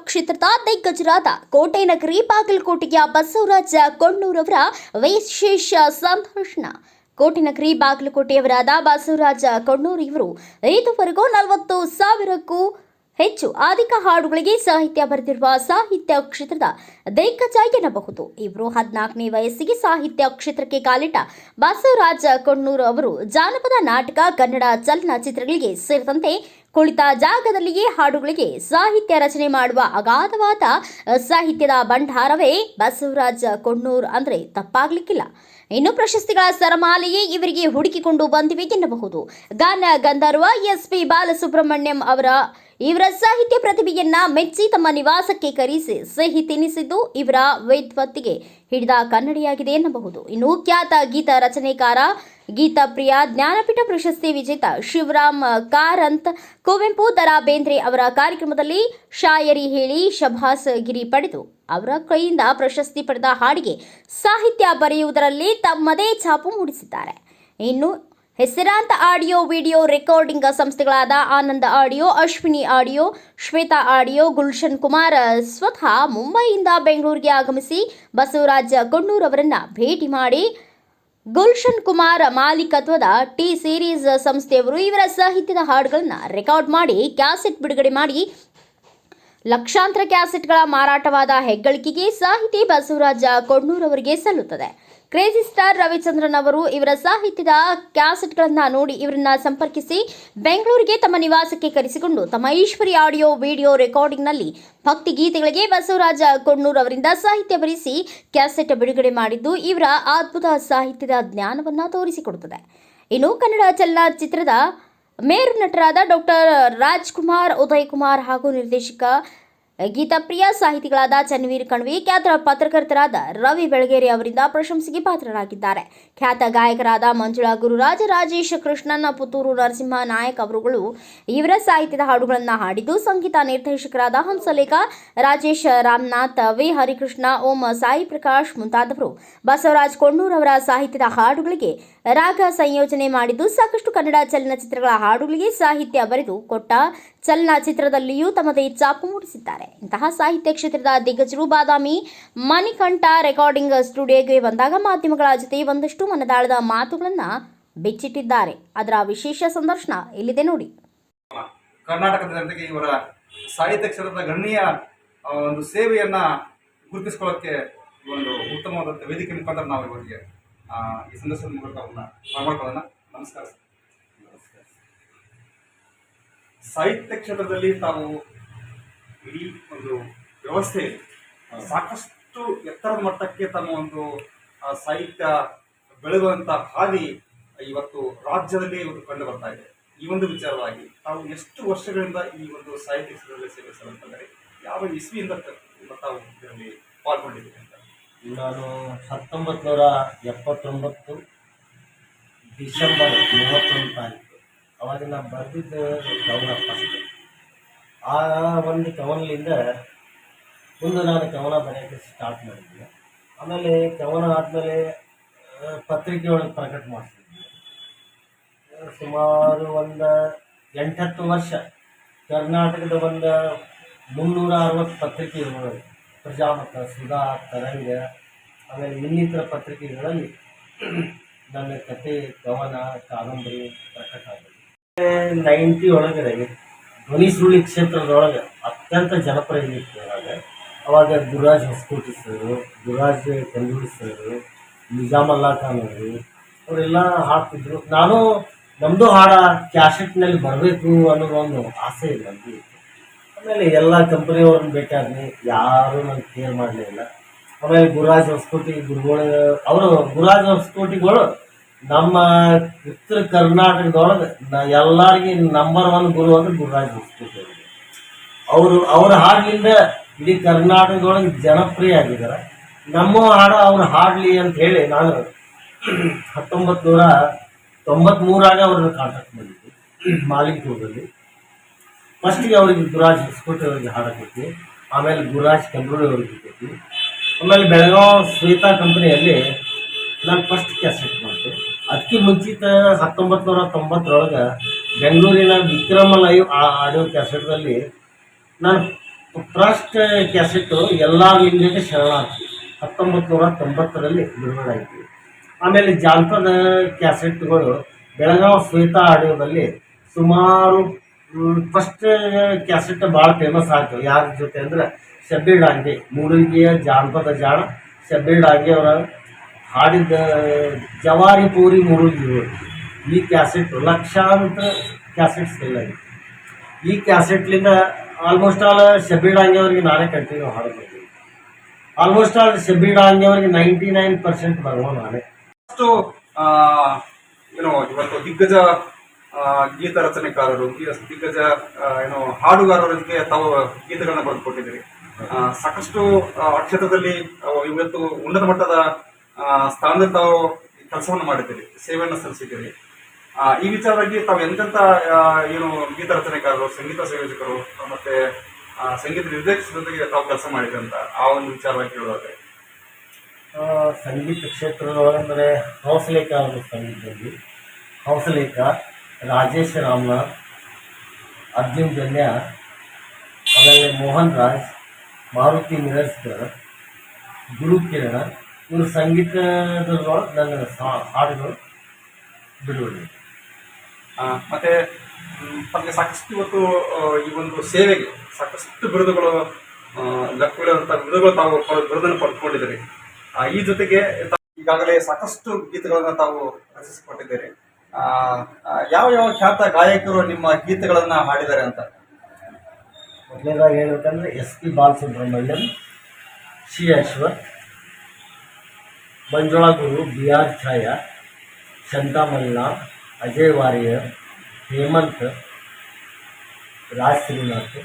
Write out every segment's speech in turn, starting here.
ಕ್ಷೇತ್ರದ ದಿಗ್ಗಜರಾದ ಕೋಟೆನಗರಿ ಬಾಗಲಕೋಟೆಯ ಬಸವರಾಜ ಕೊಣ್ಣೂರವರ ವಿಶೇಷ ಸಂದರ್ಶನ. ಕೋಟೆನಗರಿ ಬಾಗಲಕೋಟೆಯವರಾದ ಬಸವರಾಜ ಕೊಣ್ಣೂರು ಇವರು ಇದುವರೆಗೂ 40,000ಕ್ಕೂ ಹೆಚ್ಚು ಅಧಿಕ ಹಾಡುಗಳಿಗೆ ಸಾಹಿತ್ಯ ಬರೆದಿರುವ ಸಾಹಿತ್ಯ ಕ್ಷೇತ್ರದ ದಿಗ್ಗಜ ಎನ್ನಬಹುದು. ಇವರು 14ನೇ ವಯಸ್ಸಿಗೆ ಸಾಹಿತ್ಯ ಕ್ಷೇತ್ರಕ್ಕೆ ಕಾಲಿಟ್ಟ ಬಸವರಾಜ ಕೊಣ್ಣೂರು ಅವರು ಜಾನಪದ ನಾಟಕ, ಕನ್ನಡ ಚಲನಚಿತ್ರಗಳಿಗೆ ಸೇರಿದಂತೆ ಕುಳಿತ ಜಾಗದಲ್ಲಿಯೇ ಹಾಡುಗಳಿಗೆ ಸಾಹಿತ್ಯ ರಚನೆ ಮಾಡುವ ಅಗಾಧವಾದ ಸಾಹಿತ್ಯದ ಭಂಡಾರವೇ ಬಸವರಾಜ ಕೊಣ್ಣೂರು ಅಂದರೆ ತಪ್ಪಾಗಲಿಕ್ಕಿಲ್ಲ. ಇನ್ನು ಪ್ರಶಸ್ತಿಗಳ ಸರಮಾಲೆಯೇ ಇವರಿಗೆ ಹುಡುಕಿಕೊಂಡು ಬಂದಿವೆ ಎನ್ನಬಹುದು. ಗಾನ ಗಂಧರ್ವ ಎಸ್.ಪಿ. ಬಾಲಸುಬ್ರಹ್ಮಣ್ಯಂ ಇವರ ಸಾಹಿತ್ಯ ಪ್ರತಿಭೆಯನ್ನ ಮೆಚ್ಚಿ ತಮ್ಮ ನಿವಾಸಕ್ಕೆ ಕರೆಸಿ ಸಿಹಿ ತಿನ್ನಿಸಿದ್ದು ಇವರ ವಿದ್ವತ್ತಿಗೆ ಹಿಡಿದ ಕನ್ನಡಿಯಾಗಿದೆ ಎನ್ನಬಹುದು. ಇನ್ನು ಖ್ಯಾತ ಗೀತ ರಚನೆಕಾರ, ಗೀತಪ್ರಿಯ, ಜ್ಞಾನಪೀಠ ಪ್ರಶಸ್ತಿ ವಿಜೇತ ಶಿವರಾಮ್ ಕಾರಂತ್, ಕುವೆಂಪು, ದ.ರಾ. ಬೇಂದ್ರೆ ಅವರ ಕಾರ್ಯಕ್ರಮದಲ್ಲಿ ಶಾಯರಿ ಹೇಳಿ ಶಭಾಸ್ ಗಿರಿ ಪಡೆದು ಅವರ ಕೈಯಿಂದ ಪ್ರಶಸ್ತಿ ಪಡೆದ ಹಾಡಿಗೆ ಸಾಹಿತ್ಯ ಬರೆಯುವುದರಲ್ಲಿ ತಮ್ಮದೇ ಛಾಪು ಮೂಡಿಸಿದ್ದಾರೆ. ಇನ್ನು ಹೆಸರಾಂತ ಆಡಿಯೋ ವಿಡಿಯೋ ರೆಕಾರ್ಡಿಂಗ್ ಸಂಸ್ಥೆಗಳಾದ Ananda audio, Ashwini audio, Shweta audio, Gulshan Kumar ಸ್ವತಃ ಮುಂಬೈಯಿಂದ ಬೆಂಗಳೂರಿಗೆ ಆಗಮಿಸಿ ಬಸವರಾಜ ಕೊಣ್ಣೂರು ಅವರನ್ನ ಭೇಟಿ ಮಾಡಿ ಗುಲ್ಶನ್ ಕುಮಾರ್ ಮಾಲೀಕತ್ವದ ಟಿ ಸೀರೀಸ್ ಸಂಸ್ಥೆಯವರು ಇವರ ಸಾಹಿತ್ಯದ ಹಾಡುಗಳನ್ನು ರೆಕಾರ್ಡ್ ಮಾಡಿ ಕ್ಯಾಸೆಟ್ ಬಿಡುಗಡೆ ಮಾಡಿ ಲಕ್ಷಾಂತರ ಕ್ಯಾಸೆಟ್ಗಳ ಮಾರಾಟವಾದ ಹೆಗ್ಗಳಿಕೆಗೆ ಸಾಹಿತಿ ಬಸವರಾಜ ಕೊಣ್ಣೂರು ಅವರಿಗೆ ಸಲ್ಲುತ್ತದೆ. ಕ್ರೇಜಿ ಸ್ಟಾರ್ ರವಿಚಂದ್ರನ್ ಅವರು ಇವರ ಸಾಹಿತ್ಯದ ಕ್ಯಾಸೆಟ್ಗಳನ್ನು ನೋಡಿ ಇವರನ್ನ ಸಂಪರ್ಕಿಸಿ ಬೆಂಗಳೂರಿಗೆ ತಮ್ಮ ನಿವಾಸಕ್ಕೆ ಕರೆಸಿಕೊಂಡು ತಮ್ಮ ಈಶ್ವರಿ ಆಡಿಯೋ ವಿಡಿಯೋ ರೆಕಾರ್ಡಿಂಗ್ನಲ್ಲಿ ಭಕ್ತಿ ಗೀತೆಗಳಿಗೆ ಬಸವರಾಜ ಕೊಣ್ಣೂರು ಅವರಿಂದ ಸಾಹಿತ್ಯ ಬರೆಸಿ ಕ್ಯಾಸೆಟ್ ಬಿಡುಗಡೆ ಮಾಡಿದ್ದು ಇವರ ಅದ್ಭುತ ಸಾಹಿತ್ಯದ ಜ್ಞಾನವನ್ನು ತೋರಿಸಿಕೊಡುತ್ತದೆ. ಇನ್ನು ಕನ್ನಡ ಚಲನಚಿತ್ರದ ಮೇರು ನಟರಾದ ಡಾಕ್ಟರ್ ರಾಜ್ಕುಮಾರ್, ಉದಯ್ ಕುಮಾರ್ ಹಾಗೂ ನಿರ್ದೇಶಕ ಗೀತಪ್ರಿಯ, ಸಾಹಿತಿಗಳಾದ ಚನ್ವೀರ್ ಕಣ್ವಿ, ಖ್ಯಾತ ಪತ್ರಕರ್ತರಾದ ರವಿ ಬೆಳಗೇರಿ ಅವರಿಂದ ಪ್ರಶಂಸೆಗೆ ಪಾತ್ರರಾಗಿದ್ದಾರೆ. ಖ್ಯಾತ ಗಾಯಕರಾದ ಮಂಜುಳಾ ಗುರುರಾಜ್, ರಾಜೇಶ್ ಕೃಷ್ಣನ್, ಪುತ್ತೂರು ನರಸಿಂಹ ನಾಯಕ್ ಅವರುಗಳು ಇವರ ಸಾಹಿತ್ಯದ ಹಾಡುಗಳನ್ನು ಹಾಡಿದ್ದು, ಸಂಗೀತ ನಿರ್ದೇಶಕರಾದ ಹಂಸಲೇಖ, ರಾಜೇಶ್ ರಾಮನಾಥ್, ವಿ ಹರಿಕೃಷ್ಣ, ಓಂ ಸಾಯಿ ಪ್ರಕಾಶ್ ಮುಂತಾದವರು ಬಸವರಾಜ ಕೊಣ್ಣೂರು ಅವರ ಸಾಹಿತ್ಯದ ಹಾಡುಗಳಿಗೆ ರಾಗ ಸಂಯೋಜನೆ ಮಾಡಿದ್ದು, ಸಾಕಷ್ಟು ಕನ್ನಡ ಚಲನಚಿತ್ರಗಳ ಹಾಡುಗಳಿಗೆ ಸಾಹಿತ್ಯ ಬರೆದು ಕೊಟ್ಟ ಚಲನಚಿತ್ರದಲ್ಲಿಯೂ ತಮ್ಮದೇ ಛಾಪು ಮೂಡಿಸಿದ್ದಾರೆ. ಇಂತಹ ಸಾಹಿತ್ಯ ಕ್ಷೇತ್ರದ ದಿಗ್ಗಜರು ಬಾದಾಮಿ ಮಣಿಕಂಠ ರೆಕಾರ್ಡಿಂಗ್ ಸ್ಟುಡಿಯೋಗೆ ಬಂದಾಗ ಮಾಧ್ಯಮಗಳ ಜೊತೆ ಒಂದಷ್ಟು ಮನದಾಳದ ಮಾತುಗಳನ್ನು ಬಿಚ್ಚಿಟ್ಟಿದ್ದಾರೆ. ಅದರ ವಿಶೇಷ ಸಂದರ್ಶನ ಇಲ್ಲಿದೆ ನೋಡಿ. ಕರ್ನಾಟಕದ ಜನತೆಗೆ ಇವರ ಸಾಹಿತ್ಯ ಕ್ಷೇತ್ರದ ಗಣನೀಯ ಒಂದು ಸೇವೆಯನ್ನ ಗುರುತಿಸಿಕೊಳ್ಳೋಕ್ಕೆ ಒಂದು ಉತ್ತಮವಾದ ವೇದಿಕೆ ಮುಖಾಂತರ ನಾವು ಇವರಿಗೆ ಈ ಸಂದರ್ಶನದ ಮೂಲಕ ಅವ್ರನ್ನ ಮಾಡ್ಕೊಳ್ಳೋಣ. ನಮಸ್ಕಾರ. ಸಾಹಿತ್ಯ ಕ್ಷೇತ್ರದಲ್ಲಿ ತಾವು ಇಡೀ ಒಂದು ವ್ಯವಸ್ಥೆ ಸಾಕಷ್ಟು ಎತ್ತರದ ಮಟ್ಟಕ್ಕೆ ತಮ್ಮ ಒಂದು ಸಾಹಿತ್ಯ ಬೆಳೆಯುವಂಥ ಹಾದಿ ಇವತ್ತು ರಾಜ್ಯದಲ್ಲಿ ಇವತ್ತು ಕಂಡು ಬರ್ತಾ ಇದೆ. ಈ ಒಂದು ವಿಚಾರವಾಗಿ ತಾವು ಎಷ್ಟು ವರ್ಷಗಳಿಂದ ಈ ಒಂದು ಸಾಹಿತ್ಯ ಕ್ಷೇತ್ರದಲ್ಲಿ ಸೇವೆ ಸಲ್ಲಿಸಿದ್ದಾರೆ, ಯಾವ ಇಸ್ವಿಯಿಂದ ತಾವು ಇದರಲ್ಲಿ ಪಾಲ್ಗೊಂಡಿದ್ದೀರಿ ಅಂತ? ನಾನು 1979 ಡಿಸೆಂಬರ್ 31 ತಾರೀಕು ಅವಾಗ ನಾನು ಬರೆದಿದ್ದು ಕವನ ಫಸ್ಟ್. ಆ ಒಂದು ಕವನದಿಂದ ಮುಂದೆ ನಾನು ಕವನ ಬರೆಯೋಕ್ಕೆ ಸ್ಟಾರ್ಟ್ ಮಾಡಿದ್ದೆ. ಆಮೇಲೆ ಕವನ ಆದಮೇಲೆ ಪತ್ರಿಕೆ ಒಳಗೆ ಪ್ರಕಟ ಮಾಡ್ತಿದ್ದೆ. ಸುಮಾರು ಒಂದು 8-10 ವರ್ಷ ಕರ್ನಾಟಕದ ಒಂದು 360 ಪತ್ರಿಕೆಗಳು, ಪ್ರಜಾಮತ, ಸುಧಾ, ತರಂಗ, ಆಮೇಲೆ ಇನ್ನಿತರ ಪತ್ರಿಕೆಗಳಲ್ಲಿ ನನ್ನ ಕತೆ, ಕವನ, ಕಾದಂಬರಿ ಪ್ರಕಟ ಆಗಿದೆ. 90 ಒಳಗಡೆ ಧ್ವನಿ ಸುರುಳಿ ಕ್ಷೇತ್ರದೊಳಗೆ ಅತ್ಯಂತ ಜನಪ್ರಿಯತೆ ಒಳಗೆ ಅವಾಗ ಗುರುರಾಜ್ ಹೊಸಕೋಟಿ ಸರು, ಗುರುರಾಜ್ ಕಂದೂರಿ ಸರು, ನಿಜಾಮಲ್ಲಾ ಖಾನ್ ಅವರು ಅವರೆಲ್ಲ ಹಾಡ್ತಿದ್ರು. ನಾನು ನಮ್ಮದು ಹಾಡ ಕ್ಯಾಸೆಟ್ನಲ್ಲಿ ಬರಬೇಕು ಅನ್ನೋದು ಒಂದು ಆಸೆ ನನಗೆ ಇತ್ತು. ಆಮೇಲೆ ಎಲ್ಲ ಕಂಪನಿಯವ್ರನ್ನ ಬೇಕಾದ್ನಿ, ಯಾರೂ ನಂಗೆ ಕೇರ್ ಮಾಡಲಿಲ್ಲ. ಆಮೇಲೆ ಗುರುರಾಜ್ ಹೊಸಕೋಟಿ ಗುರುಗಳು ಅವರು, ಗುರುರಾಜ್ ಹೊಸಕೋಟಿಗಳು ನಮ್ಮ ಉತ್ತರ ಕರ್ನಾಟಕದೊಳಗೆ ಎಲ್ಲರಿಗೆ ನಂಬರ್ 1 ಗುರು ಅಂದ್ರೆ ಗುರುರಾಜ್ ಹೊಸಕೋಟಿ ಅವರು. ಅವ್ರ ಹಾಡಿನಿಂದ ಇಡೀ ಕರ್ನಾಟಕದೊಳಗೆ ಜನಪ್ರಿಯ ಆಗಿದ್ದಾರೆ. ನಮ್ಮ ಹಾಡ ಅವ್ರು ಹಾಡಲಿ ಅಂತ ಹೇಳಿ ನಾನು 1993 ಅವ್ರನ್ನ ಕಾಂಟ್ಯಾಕ್ಟ್ ಮಾಡಿದ್ದೆ ಮಾಲಿಂಗಪುರದಲ್ಲಿ. ಫಸ್ಟಿಗೆ ಅವ್ರಿಗೆ ಗುರುರಾಜ್ ಹೊಸಕೋಟಿ ಅವರಿಗೆ ಹಾಡಕ್ಕೆ, ಆಮೇಲೆ ಗುರುರಾಜ್ ಕಂಬ್ರೋಳಿ ಅವ್ರಿಗೆ ಕೊಟ್ಟು, ಆಮೇಲೆ ಬೆಳಗಾವ್ ಶ್ವೇತಾ ಕಂಪನಿಯಲ್ಲಿ ನಾನು ಫಸ್ಟ್ ಕ್ಯಾಸೆಟ್ ಮಾಡಿದೆ. ಅದಕ್ಕೆ ಮುಂಚಿತ 1990 ಬೆಂಗಳೂರಿನ ವಿಕ್ರಮ ಲೈವ್ ಆಡಿಯೋ ಕ್ಯಾಸೆಟ್ದಲ್ಲಿ ನಾನು ಫಸ್ಟ್ ಕ್ಯಾಸೆಟ್ಟು ಎಲ್ಲ ಲಿಂಗಕ್ಕೆ ಶರಣಾರ್ಥಿ 1990ರಲ್ಲಿ ಬಿಡುಗಡೆಯಾಯಿತು. ಆಮೇಲೆ ಜಾನಪದ ಕ್ಯಾಸೆಟ್ಗಳು ಬೆಳಗಾವಿ ಶ್ವೇತಾ ಆಡಿಯೋದಲ್ಲಿ ಸುಮಾರು ಫಸ್ಟ್ ಕ್ಯಾಸೆಟ್ ಭಾಳ ಫೇಮಸ್ ಆಯಿತು. ಯಾರ ಜೊತೆ ಅಂದರೆ ಶಬ್ಬೀರ್ ಡಾಂಗೆ, ಮೂಡಲ್ಗಿಯ ಜಾನಪದ ಜಾಣ ಶಬ್ಬೀರ್ ಡಾಂಗೆ ಅವರ ಹಾಡಿದ ಜವಾರಿ ಪೂರಿ ಮೂಡಲ್ಗಿ. ಈ ಕ್ಯಾಸೆಟ್ ಲಕ್ಷಾಂತರ ಕ್ಯಾಸೆಟ್ ಸೇಲ್ ಆಗಿದೆ. ಈ ಕ್ಯಾಸೆಟ್ಲಿಂದ ಆಲ್ಮೋಸ್ಟ್ ಆಲ್ ಶಬ್ಬೀರ್ ಡಾಂಗೆ ಅವರಿಗೆ ನಾನೇ ಕಂಟಿನ್ಯೂ ಹಾಡಬೇಕು. ಆಲ್ಮೋಸ್ಟ್ ಆಲ್ ಶಬ್ಬೀರ್ ಡಾಂಗೆ ಅವರಿಗೆ 99% ಬರುವ ನಾನೇ. ಅಷ್ಟು ಏನೋ ಇವತ್ತು ದಿಗ್ಗಜ ಗೀತ ರಚನೆಕಾರರು, ದಿಗ್ಗಜ ಏನೋ ಹಾಡುಗಾರರಿಗೆ ತಾವು ಗೀತೆಗಳನ್ನ ಬರೆದುಕೊಟ್ಟಿದ್ದೀರಿ. ಸಾಕಷ್ಟು ಕ್ಷೇತ್ರದಲ್ಲಿ ಇವತ್ತು ಉನ್ನತ ಮಟ್ಟದ ಸ್ಥಾನದಲ್ಲಿ ತಾವು ಕೆಲಸವನ್ನು ಮಾಡಿದ್ದೀರಿ, ಸೇವೆಯನ್ನು ಸಲ್ಲಿಸಿದ್ದೀರಿ. ಈ ವಿಚಾರವಾಗಿ ತಾವು ಎಂತೆಂಥ ಏನು ಗೀತ ರಚನೆಕಾರರು, ಸಂಗೀತ ಸಂಯೋಜಕರು ಮತ್ತೆ ಸಂಗೀತ ನಿರ್ದೇಶಕರ ಜೊತೆಗೆ ತಾವು ಕೆಲಸ ಮಾಡಿದ್ರಿ ಅಂತ ಆ ಒಂದು ವಿಚಾರವಾಗಿ ಹೇಳೋದಾದ್ರೆ? ಸಂಗೀತ ಕ್ಷೇತ್ರದೊಳಗಂದರೆ ಹಂಸಲೇಖ ಅವರು ಸಂಗೀತದಲ್ಲಿ ಹಂಸಲೇಖ, ರಾಜೇಶ್ ರಾಮನಾಥ್, ಅರ್ಜುನ್ ಜನ್ಯ, ಆಮೇಲೆ ಮೋಹನ್ ರಾಜ್, ಮಾರುತಿ ಮಿರಸ್ಕರ್, ಗುರು ಕಿರಣ, ಇವರು ಸಂಗೀತದೊಳಗೆ ನನ್ನ ಹಾಡುಗಳು ಬಿಡುಗಡೆ. ಮತ್ತೆ ತಮಗೆ ಸಾಕಷ್ಟು ಇವತ್ತು ಈ ಒಂದು ಸೇವೆಗೆ ಸಾಕಷ್ಟು ಬಿರುದುಗಳು, ಲಕ್ಕುಗಳಂತ ಬಿರುದುಗಳು ತಾವು ಬಿರುದನ್ನು ಪಡೆದುಕೊಂಡಿದ್ದೀರಿ. ಈ ಜೊತೆಗೆ ಈಗಾಗಲೇ ಸಾಕಷ್ಟು ಗೀತೆಗಳನ್ನ ತಾವು ರಚಿಸಿಕೊಟ್ಟಿದ್ದೀರಿ. ಯಾವ ಯಾವ ಖ್ಯಾತ ಗಾಯಕರು ನಿಮ್ಮ ಗೀತೆಗಳನ್ನ ಹಾಡಿದ್ದಾರೆ ಅಂತ? ಮೊದಲನೇದಾಗಿ ಹೇಳ್ಬೇಕಂದ್ರೆ SP ಬಾಲಸುಬ್ರಹ್ಮಣ್ಯಂ, ಶ್ರೀ ಅಶ್ವಥ್, ಮಂಜುಳಾ ಗುರು, BR ಛಾಯಾ, ಶಂತಾ ಮಲ್ನಾಥ್, ಅಜಯ್ ವಾರಿಯರ್, ಹೇಮಂತ್, ರಾಜ್ ಶ್ರೀನಾಥ್.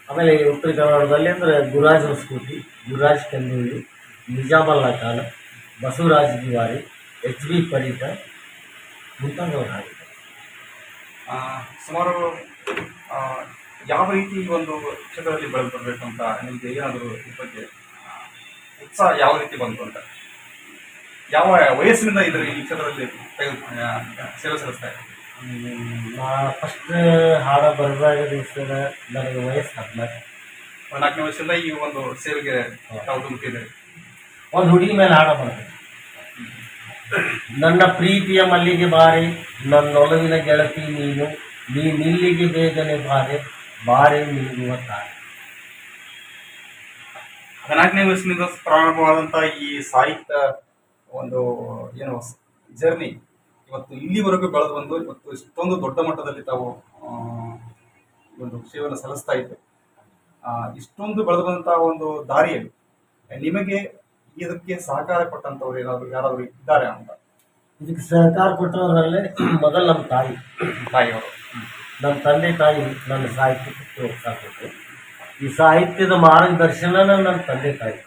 ಆಮೇಲೆ ಉತ್ತರ ಕನ್ನಡದಲ್ಲಿ ಅಂದರೆ ಗುರುರಾಜ್ ಹೊಸಕೋಟಿ, ಗುರುರಾಜ್ ಕಂದೂಳಿ, ನಿಜಾಮಲ್ಲಾ ಖಾನ್, ಬಸವರಾಜ್ ದಿವಾರಿ, HB ಪರೀಕರ್ ಮುಂತಾದವರು ಹಾಡಿದ್ದಾರೆ. ಸುಮಾರು ಯಾವ ರೀತಿ ಈ ಒಂದು ಕ್ಷೇತ್ರದಲ್ಲಿ ಬೆಳೆದು ಬರಬೇಕು ಅಂತ ನಿಮಗೆ ಏನಾದರೂ ಈ ಬಗ್ಗೆ ಉತ್ಸಾಹ ಯಾವ ರೀತಿ ಬಂತು ಅಂತ? ಯಾವ ವಯಸ್ಸಿನಿಂದ ಇದ್ರ ಈ ಕ್ಷೇತ್ರದಲ್ಲಿ ಸೇವೆ ಸಲ್ಲಿಸ್ತಾ ಇದ್ದಾರೆ? ನಾ ಫಸ್ಟ್ ಹಾಡ ಬರೆದಾಗ ದಿವಸದ ನನಗೆ ವಯಸ್ಸು 14. 14ನೇ ವಯಸ್ಸಿಂದ ಈ ಒಂದು ಸೇವೆಗೆ ತಾವು ಧುಮುಕಿದ್ದೀರಿ. ಒಂದು ಹುಡುಗಿ ಮೇಲೆ ಹಾಡ ಬರ್ತದೆ. ನನ್ನ ಪ್ರೀತಿಯ ಮಲ್ಲಿಗೆ ಬಾರೆ, ನನ್ನೊಲವಿನ ಗೆಳತಿ ನೀನು, ನೀನಿಲ್ಲಿಗೆ ಬೇಗನೆ ಬಾರೆ, ಬಾರೆ ನೀಡುವ ತಾರೆ. 14ನೇ ವಯಸ್ಸಿನಿಂದ ಪ್ರಾರಂಭವಾದಂಥ ಈ ಸಾಹಿತ್ಯ ಒಂದು ಏನು ಜರ್ನಿ ಇವತ್ತು ಇಲ್ಲಿವರೆಗೂ ಬೆಳೆದು ಬಂದು ಇವತ್ತು ಇಷ್ಟೊಂದು ದೊಡ್ಡ ಮಟ್ಟದಲ್ಲಿ ತಾವು ಒಂದು ಸೇವೆಯನ್ನು ಸಲ್ಲಿಸ್ತಾ ಇದ್ದೆ. ಇಷ್ಟೊಂದು ಬೆಳೆದು ಬಂದಂತಹ ಒಂದು ದಾರಿಯಲ್ಲಿ ನಿಮಗೆ ಇದಕ್ಕೆ ಸಹಕಾರ ಕೊಟ್ಟಂತವ್ರು ಯಾರಾದರೂ ಇದ್ದಾರೆ ಅಂತ? ಇದಕ್ಕೆ ಸಹಕಾರ ಕೊಟ್ಟವರಲ್ಲೇ ಮೊದಲು ನಮ್ಮ ತಾಯಿಯವರು, ನಮ್ಮ ತಂದೆ ತಾಯಿ ನನ್ನ ಸಾಹಿತ್ಯಕ್ಕೆ ಪ್ರೋತ್ಸಾಹ ಕೊಟ್ಟರು. ಈ ಸಾಹಿತ್ಯದ ಮಾರ್ಗದರ್ಶನ ನನ್ನ ತಂದೆ ತಾಯಿ.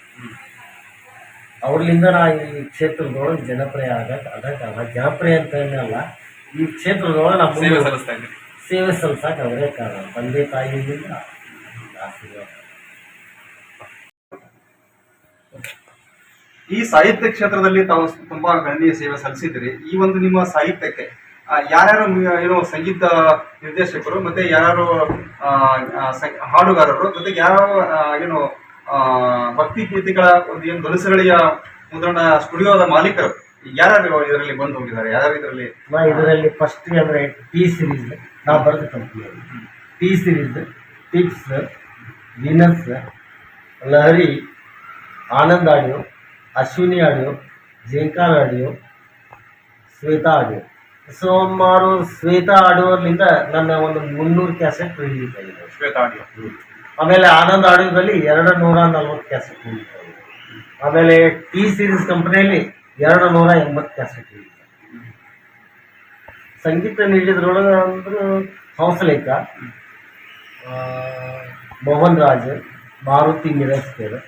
ಅವ್ರಲಿಂದ ನಾ ಈ ಕ್ಷೇತ್ರದೊಳಗೆ ಜನಪ್ರಿಯ ಅದಕ್ಕೆ ಜನಪ್ರಿಯ ಅಂತ ಏನಲ್ಲ, ಈ ಕ್ಷೇತ್ರದೊಳಗೆ ನಾವು ಸೇವೆ ಸಲ್ಲಿಸ್ತಾ ಇದ್ದೀರಿ. ಸೇವೆ ಸಲ್ಲಿಸಕ್ಕೆ ಅವರೇ ಕಾರಣ. ತಂದೆ ತಾಯಿಯಿಂದ ಆಶೀರ್ವಾದ. ಈ ಸಾಹಿತ್ಯ ಕ್ಷೇತ್ರದಲ್ಲಿ ತಾವು ತುಂಬಾ ಗಣನೀಯ ಸೇವೆ ಸಲ್ಲಿಸಿದ್ದೀರಿ. ಈ ಒಂದು ನಿಮ್ಮ ಸಾಹಿತ್ಯಕ್ಕೆ ಯಾರ್ಯಾರು ಏನೋ ಸಂಗೀತ ನಿರ್ದೇಶಕರು ಮತ್ತೆ ಯಾರು ಹಾಡುಗಾರರು ಜೊತೆಗೆ ಯಾರು ಏನು ಭಕ್ತಿ ಗೀತೆಗಳ ಒಂದು ಏನು ಧ್ವನಿಸಗಳಿಯ ಮುದ್ರಣ ಸ್ಟುಡಿಯೋದ ಮಾಲೀಕರು ಯಾರ್ಯಾರು ಇದರಲ್ಲಿ ಬಂದು ಹೋಗಿದ್ದಾರೆ? ಯಾರ್ಯಾರು ಇದರಲ್ಲಿ ಫಸ್ಟ್ ಅಂದರೆ T ಸೀರೀಸ್ ನಾವು ಬರೆದ company. T series Tips, Venus, Lahari, Anand audio, Ashwini audio, Jhankar audio, Shweta audio. ಸುಮಾರು ಶ್ವೇತಾ ಆಡಿಯೋಲಿಂದ ನನ್ನ ಒಂದು 300 ಕ್ಯಾಸೆಟ್ ರಿಲೀಸ್ ಆಗಿದೆ. ಶ್ವೇತಾ ಆಡಿಯೋ. ಆಮೇಲೆ ಆನಂದ್ ಆಡಿಯೋದಲ್ಲಿ 240 ಕ್ಯಾಸೆಟ್ ರಿಲೀಸ್ ಆಗಿದೆ. ಆಮೇಲೆ T ಸೀರೀಸ್ ಕಂಪ್ನಿಯಲ್ಲಿ 280 ಕ್ಯಾಸೆಟ್ ರಿಲೀಸ್ ಆಗಿದೆ. ಸಂಗೀತ ನೀಡಿದ್ರೊಳಗೆ ಅಂದ್ರೆ ಹಂಸಲೇಖ, ಮೋಹನ್ ರಾಜ್, ಮಾರುತಿ ಮಿರಸ್ಕರ್,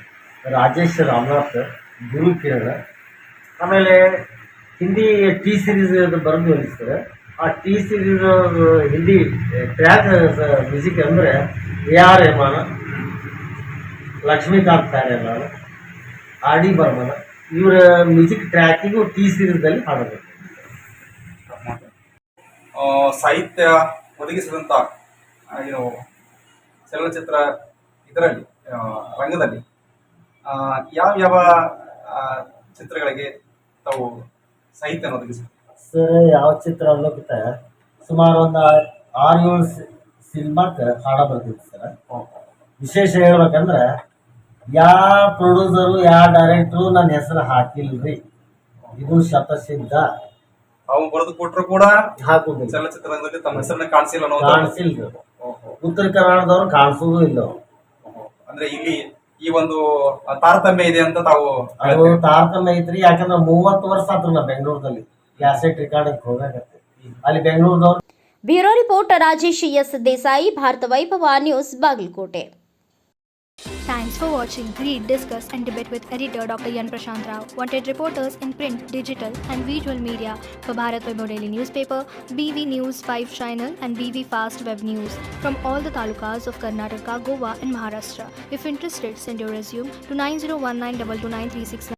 ರಾಜೇಶ್ ರಾಮನಾಥ್, ಗುರು ಕಿರಣ. ಆಮೇಲೆ ಹಿಂದಿ T ಸೀರೀಸ್ ಬರೆದು ಅನಿಸ್ತಾರೆ. ಆ T series Hindi track music ಅಂದರೆ AR ರೆಹಮಾನ್, ಲಕ್ಷ್ಮೀಕಾಂತ್ ಪ್ಯಾರೇಲಾಲ್, RD ಬರ್ಮನ್ ಇವರ ಮ್ಯೂಸಿಕ್ ಟ್ರ್ಯಾಕಿಗೂ T ಸೀರೀಸ್ದಲ್ಲಿ ಹಾಡಬೇಕು. ಸಾಹಿತ್ಯ ಒದಗಿಸಿದಂಥ ಏನು ಚಲನಚಿತ್ರ ಇದರಲ್ಲಿ ರಂಗದಲ್ಲಿ ಯಾವ ಚಿತ್ರಗಳಿಗೆ ತಾವು ಸಾಹಿತ್ಯ ಒದಗಿಸ್ತಾರೆ? ಸರ್, ಯಾವ ಚಿತ್ರ ಅನ್ನೋಕ್ಕಿಂತ ಸುಮಾರು ಒಂದು 6-7 ಸಿನಿಮಾಕ್ಕೆ ಹಾಡ ಬರ್ತಿತ್ತು ಸರ್. ವಿಶೇಷ ಹೇಳ್ಬೇಕಂದ್ರೆ ಯಾವ ಪ್ರೊಡ್ಯೂಸರು ಯಾವ ಡೈರೆಕ್ಟ್ರು ನನ್ನ ಹೆಸರು ಹಾಕಿಲ್ರಿ, ಇದು ಶತಸಿದ್ಧ. ತಾವು ಬರೆದು ಕೊಟ್ಟರು ಕೂಡ ಹಾಕುದಿಲ್ಲ, ಚಲನಚಿತ್ರರಂಗದಲ್ಲಿ ತಮ್ಮ ಹೆಸರನ್ನ ಕಾಣಿಸಿಲ್ಲ ಅನ್ನೋದು. ಕಾಣಿಸಿಲ್ರಿ. ಉತ್ತರ ಕರ್ನಾಟಕದವ್ರು ಕಾಣಿಸೋದು ಇಲ್ಲ. ಅಂದ್ರೆ ಇಲ್ಲಿ ಈ ಒಂದು ತಾರತಮ್ಯ ಇದೆ ಅಂತ ತಾವು ಅದು ತಾರತಮ್ಯ ಐತ್ರಿ. ಯಾಕಂದ್ರೆ 30 ವರ್ಷ ಆತ್ರಿ ನಾ ಬೆಂಗಳೂರಲ್ಲಿ ಕ್ಯಾಸೆಟ್ ರೆಕಾರ್ಡಿಂಗ್ ಹೋಗಕತ್ತಿ. ಅಲ್ಲಿ ಬೆಂಗಳೂರದವ್ರು. Bureau report Rajesh S Desai, Bharat Vaibhav news, Bagalkot. Thanks for watching Read, Discuss and Debate with editor Dr. Yan Prashant Rao. Wanted reporters in print, digital and visual media for Bharat Vaibhav Daily Newspaper, BV News 5 Channel and BV Fast Web News from all the talukas of Karnataka, Goa and Maharashtra. If interested, send your resume to 9019229369.